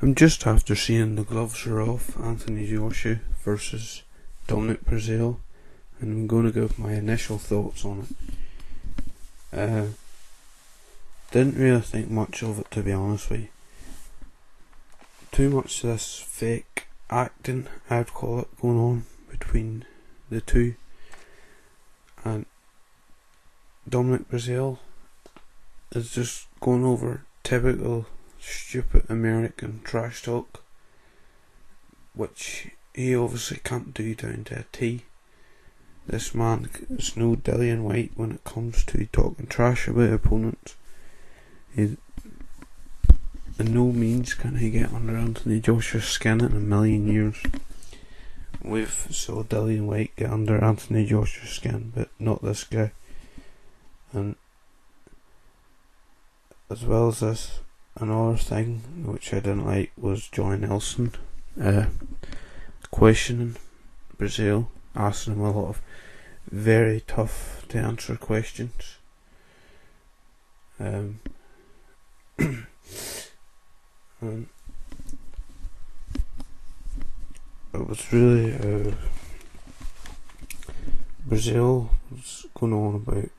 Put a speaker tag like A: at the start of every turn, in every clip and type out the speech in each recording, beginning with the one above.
A: I'm just after seeing the gloves are off, Anthony Joshua versus Domininc Breazeale, and I'm going to give my initial thoughts on it. Didn't really think much of it, to be honest with you. Too much of this fake acting, I'd call it, going on between the two. And Domininc Breazeale is just going over typical stupid American trash talk, which he obviously can't do down to a T. This man is no Dillian White when it comes to talking trash about opponents. He, in no means can he get under Anthony Joshua's skin in a million years. We've saw Dillian White get under Anthony Joshua's skin, but not this guy. And as well as this, another thing which I didn't like was Joy Nelson questioning Breazeale, asking him a lot of very tough to answer questions. And it was really Breazeale was going on about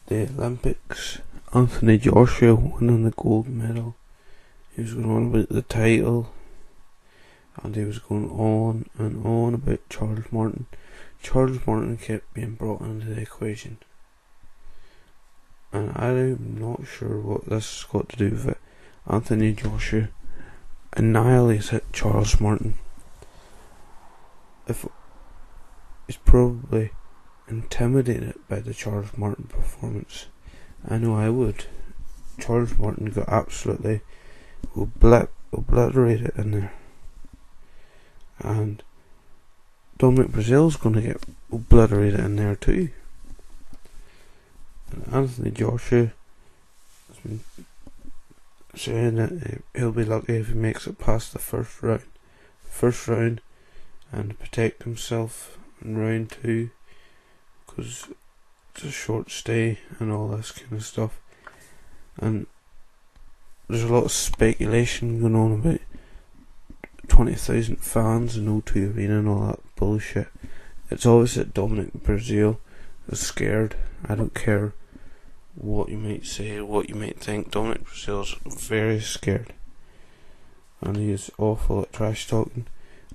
A: the Olympics, Anthony Joshua winning the gold medal. He was going on about the title, and he was going on and on about Charles Martin. Charles Martin kept being brought into the equation, and I'm not sure what this has got to do with it. Anthony Joshua annihilated Charles Martin. If he's probably intimidated by the Charles Martin performance. I know I would. Charles Martin got absolutely obliterated in there, and Domininc Breazeale's going to get obliterated in there too. And Anthony Joshua has been saying that he'll be lucky if he makes it past the first round, and protect himself in round 2, because it's a short stay and all this kind of stuff. And there's a lot of speculation going on about 20,000 fans in O2 Arena and all that bullshit. It's obvious that Domininc Breazeale is scared. I don't care what you might say or what you might think. Domininc Breazeale's very scared, and he is awful at trash talking.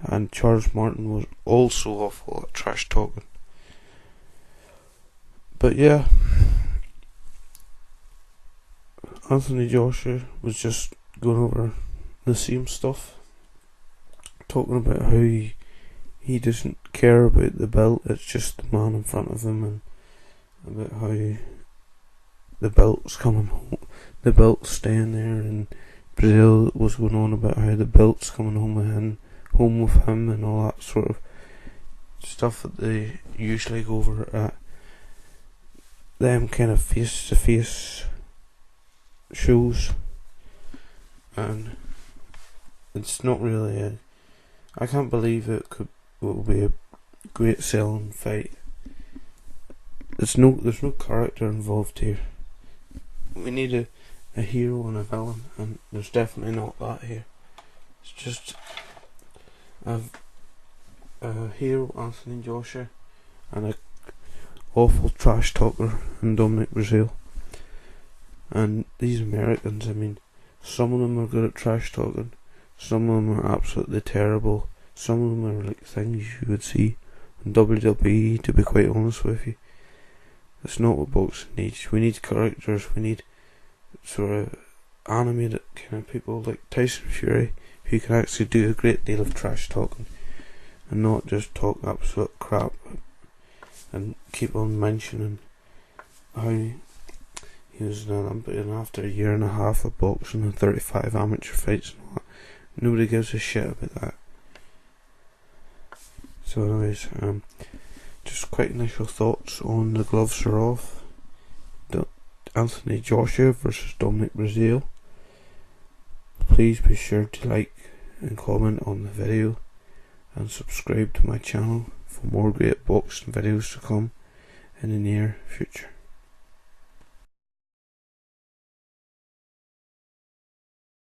A: And Charles Martin was also awful at trash talking. But yeah, Anthony Joshua was just going over the same stuff, talking about how he doesn't care about the belt, it's just the man in front of him, and about how the belt's coming home, the belt's staying there, and Breazeale was going on about how the belt's coming home with him and all that sort of stuff that they usually go over at them kind of face to face shows. And it's not really I can't believe it will be a great selling fight. There's no character involved here. We need a hero and a villain, and there's definitely not that here. It's just a hero, Anthony Joshua, and a awful trash talker in Domininc Breazeale. And these Americans, I mean, some of them are good at trash talking, some of them are absolutely terrible, some of them are like things you would see in WWE, to be quite honest with you. That's not what boxing needs. We need characters, we need sort of animated kind of people like Tyson Fury, who can actually do a great deal of trash talking and not just talk absolute crap and keep on mentioning how he was an Olympian after a year and a half of boxing and 35 amateur fights and all that. Nobody gives a shit about that. So anyways, just quick initial thoughts on the gloves are off. Anthony Joshua versus Domininc Breazeale. Please be sure to like and comment on the video, and subscribe to my channel for more great boxing videos to come in the near future.